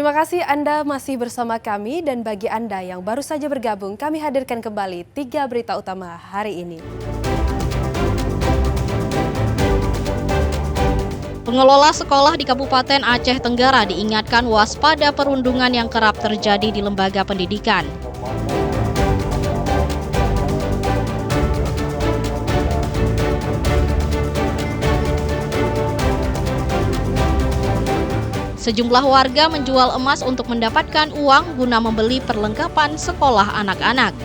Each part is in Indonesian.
Terima kasih Anda masih bersama kami dan bagi Anda yang baru saja bergabung, kami hadirkan kembali 3 berita utama hari ini. Pengelola sekolah di Kabupaten Aceh Tenggara diingatkan waspada perundungan yang kerap terjadi di lembaga pendidikan. Sejumlah warga menjual emas untuk mendapatkan uang guna membeli perlengkapan sekolah anak-anak.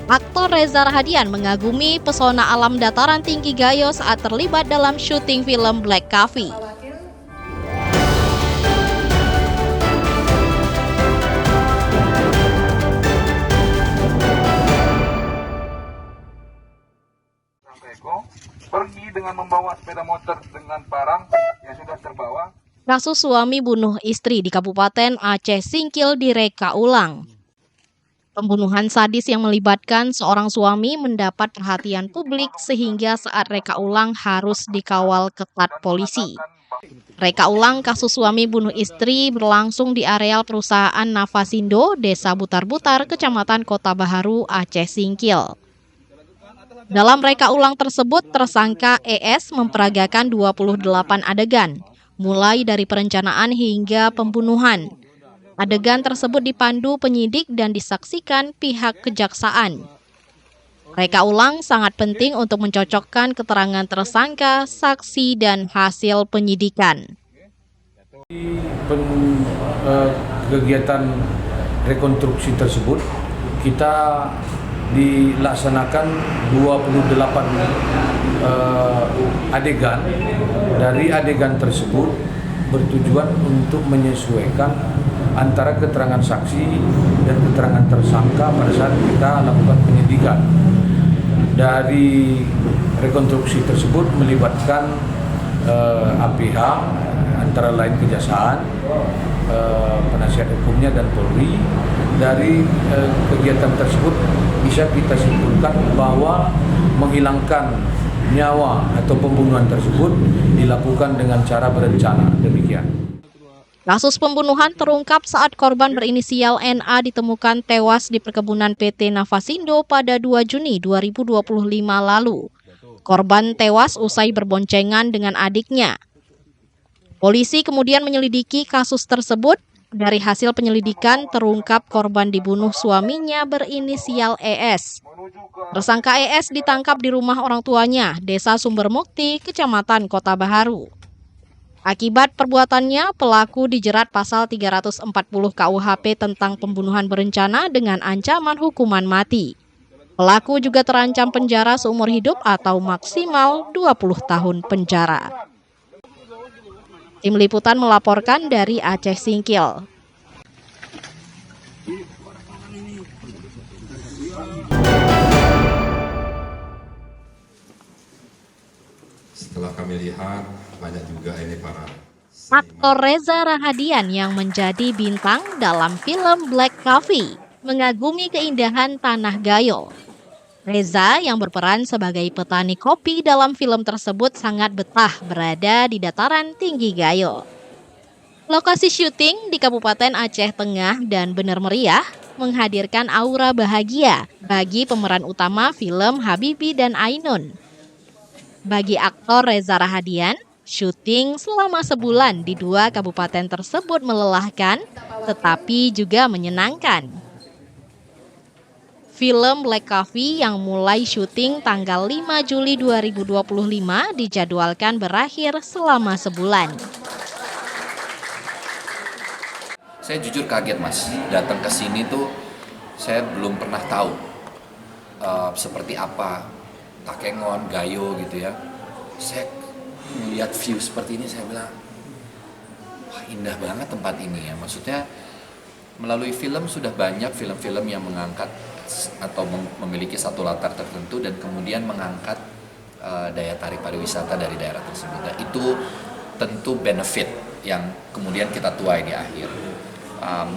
Aktor Reza Rahadian mengagumi pesona alam dataran tinggi Gayo saat terlibat dalam syuting film Black Coffee. Pergi dengan membawa sepeda motor dengan barang yang sudah terbawa. Kasus suami bunuh istri di Kabupaten Aceh Singkil direka ulang. Pembunuhan sadis yang melibatkan seorang suami mendapat perhatian publik sehingga saat reka ulang harus dikawal ketat polisi. Reka ulang kasus suami bunuh istri berlangsung di areal perusahaan Nafasindo, Desa Butar-Butar, Kecamatan Kota Baharu, Aceh Singkil. Dalam reka ulang tersebut, tersangka ES memperagakan 28 adegan, mulai dari perencanaan hingga pembunuhan. Adegan tersebut dipandu penyidik dan disaksikan pihak kejaksaan. Reka ulang sangat penting untuk mencocokkan keterangan tersangka, saksi, dan hasil penyidikan. Kegiatan rekonstruksi tersebut kita dilaksanakan 28 adegan. Dari adegan tersebut bertujuan untuk menyesuaikan antara keterangan saksi dan keterangan tersangka pada saat kita lakukan penyidikan. Dari rekonstruksi tersebut melibatkan APH, antara lain Kejaksaan, penasihat hukumnya dan Polri. Dari kegiatan tersebut bisa kita simpulkan bahwa menghilangkan nyawa atau pembunuhan tersebut dilakukan dengan cara berencana, demikian. Kasus pembunuhan terungkap saat korban berinisial NA ditemukan tewas di perkebunan PT Nafasindo pada 2 Juni 2025 lalu. Korban tewas usai berboncengan dengan adiknya. Polisi kemudian menyelidiki kasus tersebut. Dari hasil penyelidikan terungkap korban dibunuh suaminya berinisial ES. Tersangka ES ditangkap di rumah orang tuanya, Desa Sumbermukti, Kecamatan Kota Baharu. Akibat perbuatannya, pelaku dijerat pasal 340 KUHP tentang pembunuhan berencana dengan ancaman hukuman mati. Pelaku juga terancam penjara seumur hidup atau maksimal 20 tahun penjara. Tim Liputan melaporkan dari Aceh Singkil. Setelah kami lihat, banyak juga ini para Aktor Reza Rahadian yang menjadi bintang dalam film Black Coffee mengagumi keindahan tanah Gayo. Reza yang berperan sebagai petani kopi dalam film tersebut sangat betah berada di dataran tinggi Gayo. Lokasi syuting di Kabupaten Aceh Tengah dan Bener Meriah menghadirkan aura bahagia bagi pemeran utama film Habibie dan Ainun. Bagi aktor Reza Rahadian, syuting selama sebulan di 2 kabupaten tersebut melelahkan tetapi juga menyenangkan. Film Black Coffee yang mulai syuting tanggal 5 Juli 2025 dijadwalkan berakhir selama sebulan. Saya jujur kaget Mas, datang ke sini tuh saya belum pernah tahu seperti apa Takengon, Gayo gitu ya. Saya melihat view seperti ini saya bilang, wah indah banget tempat ini ya. Maksudnya melalui film sudah banyak film-film yang mengangkat atau memiliki satu latar tertentu dan kemudian mengangkat daya tarik pariwisata dari daerah tersebut. Dan itu tentu benefit yang kemudian kita tuai di akhir.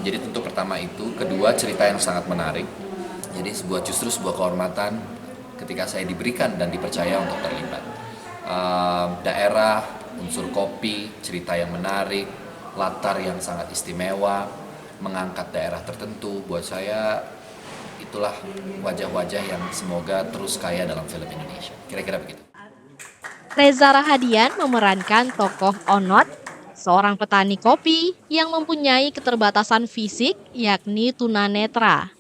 Jadi tentu pertama itu, kedua cerita yang sangat menarik. Jadi justru sebuah kehormatan ketika saya diberikan dan dipercaya untuk terlibat. Daerah, unsur kopi, cerita yang menarik, latar yang sangat istimewa, mengangkat daerah tertentu, buat saya itulah wajah-wajah yang semoga terus kaya dalam film Indonesia. Kira-kira begitu. Reza Rahadian memerankan tokoh Onot, seorang petani kopi yang mempunyai keterbatasan fisik yakni tunanetra.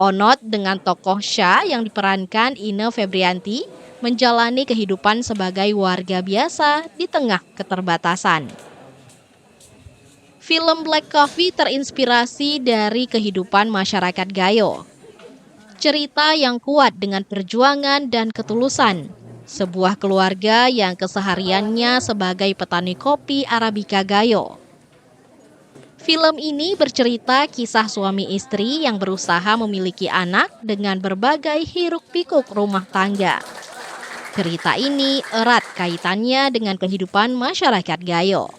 Onot dengan tokoh Syah yang diperankan Ine Febrianti menjalani kehidupan sebagai warga biasa di tengah keterbatasan. Film Black Coffee terinspirasi dari kehidupan masyarakat Gayo. Cerita yang kuat dengan perjuangan dan ketulusan. Sebuah keluarga yang kesehariannya sebagai petani kopi Arabica Gayo. Film ini bercerita kisah suami istri yang berusaha memiliki anak dengan berbagai hiruk-pikuk rumah tangga. Cerita ini erat kaitannya dengan kehidupan masyarakat Gayo.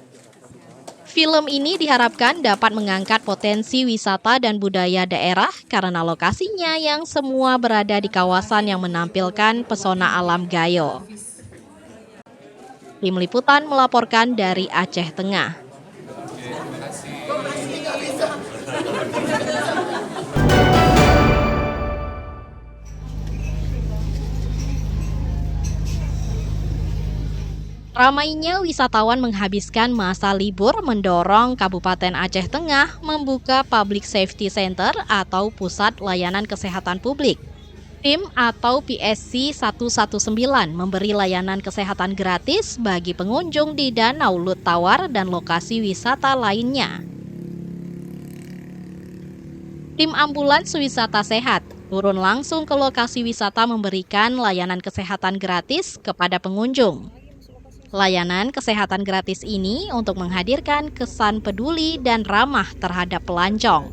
Film ini diharapkan dapat mengangkat potensi wisata dan budaya daerah karena lokasinya yang semua berada di kawasan yang menampilkan pesona alam Gayo. Tim Liputan melaporkan dari Aceh Tengah. Ramainya wisatawan menghabiskan masa libur mendorong Kabupaten Aceh Tengah membuka Public Safety Center atau Pusat Layanan Kesehatan Publik. Tim atau PSC 119 memberi layanan kesehatan gratis bagi pengunjung di Danau Lut Tawar dan lokasi wisata lainnya. Tim ambulans wisata sehat turun langsung ke lokasi wisata memberikan layanan kesehatan gratis kepada pengunjung. Layanan kesehatan gratis ini untuk menghadirkan kesan peduli dan ramah terhadap pelancong.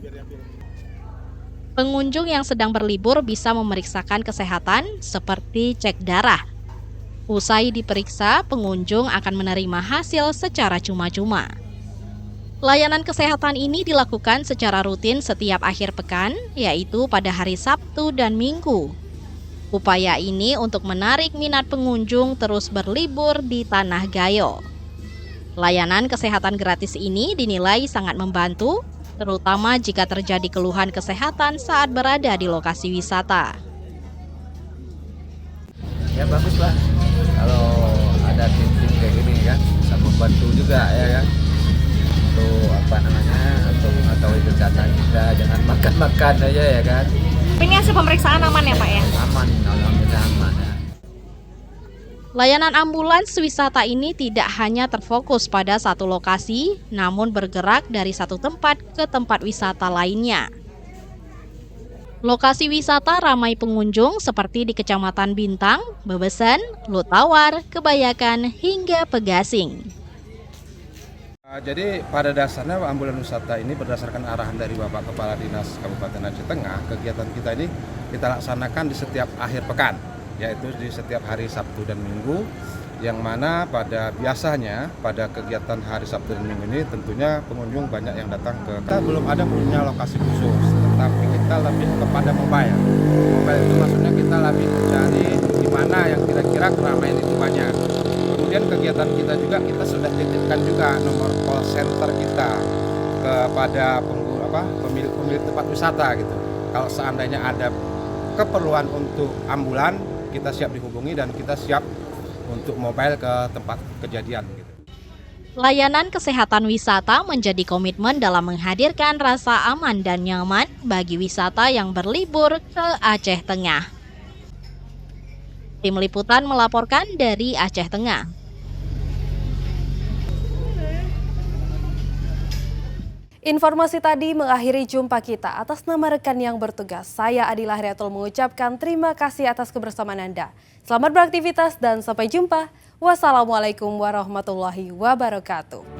Pengunjung yang sedang berlibur bisa memeriksakan kesehatan seperti cek darah. Usai diperiksa, pengunjung akan menerima hasil secara cuma-cuma. Layanan kesehatan ini dilakukan secara rutin setiap akhir pekan, yaitu pada hari Sabtu dan Minggu. Upaya ini untuk menarik minat pengunjung terus berlibur di Tanah Gayo. Layanan kesehatan gratis ini dinilai sangat membantu, terutama jika terjadi keluhan kesehatan saat berada di lokasi wisata. Ya bagus lah, kalau ada tim-tim kayak gini kan, bisa membantu juga ya kan. Untuk mengetahui kesehatan kita, jangan makan-makan aja ya kan. Ini hasil pemeriksaan aman ya Pak ya? Aman, alhamdulillah aman ya. Layanan ambulans wisata ini tidak hanya terfokus pada satu lokasi, namun bergerak dari satu tempat ke tempat wisata lainnya. Lokasi wisata ramai pengunjung seperti di Kecamatan Bintang, Bebesen, Lut Tawar, Kebayakan, hingga Pegasing. Jadi pada dasarnya ambulans wisata ini berdasarkan arahan dari Bapak Kepala Dinas Kabupaten Aceh Tengah, kegiatan kita ini kita laksanakan di setiap akhir pekan, yaitu di setiap hari Sabtu dan Minggu, yang mana pada biasanya pada kegiatan hari Sabtu dan Minggu ini tentunya pengunjung banyak yang datang ke. Kita belum ada punya lokasi khusus, tetapi kita lebih kepada mobile. Mobile itu maksudnya kita lebih mencari di mana yang kira-kira keramaian itu banyak. Kemudian kegiatan kita juga, kita sudah titipkan juga nomor call center kita kepada pemilik tempat wisata gitu. Kalau seandainya ada keperluan untuk ambulan, kita siap dihubungi dan kita siap untuk mobile ke tempat kejadian gitu. Layanan kesehatan wisata menjadi komitmen dalam menghadirkan rasa aman dan nyaman bagi wisata yang berlibur ke Aceh Tengah. Tim Liputan melaporkan dari Aceh Tengah. Informasi tadi mengakhiri jumpa kita. Atas nama rekan yang bertugas, saya Adila Heriatul mengucapkan terima kasih atas kebersamaan Anda. Selamat beraktivitas dan sampai jumpa. Wassalamualaikum warahmatullahi wabarakatuh.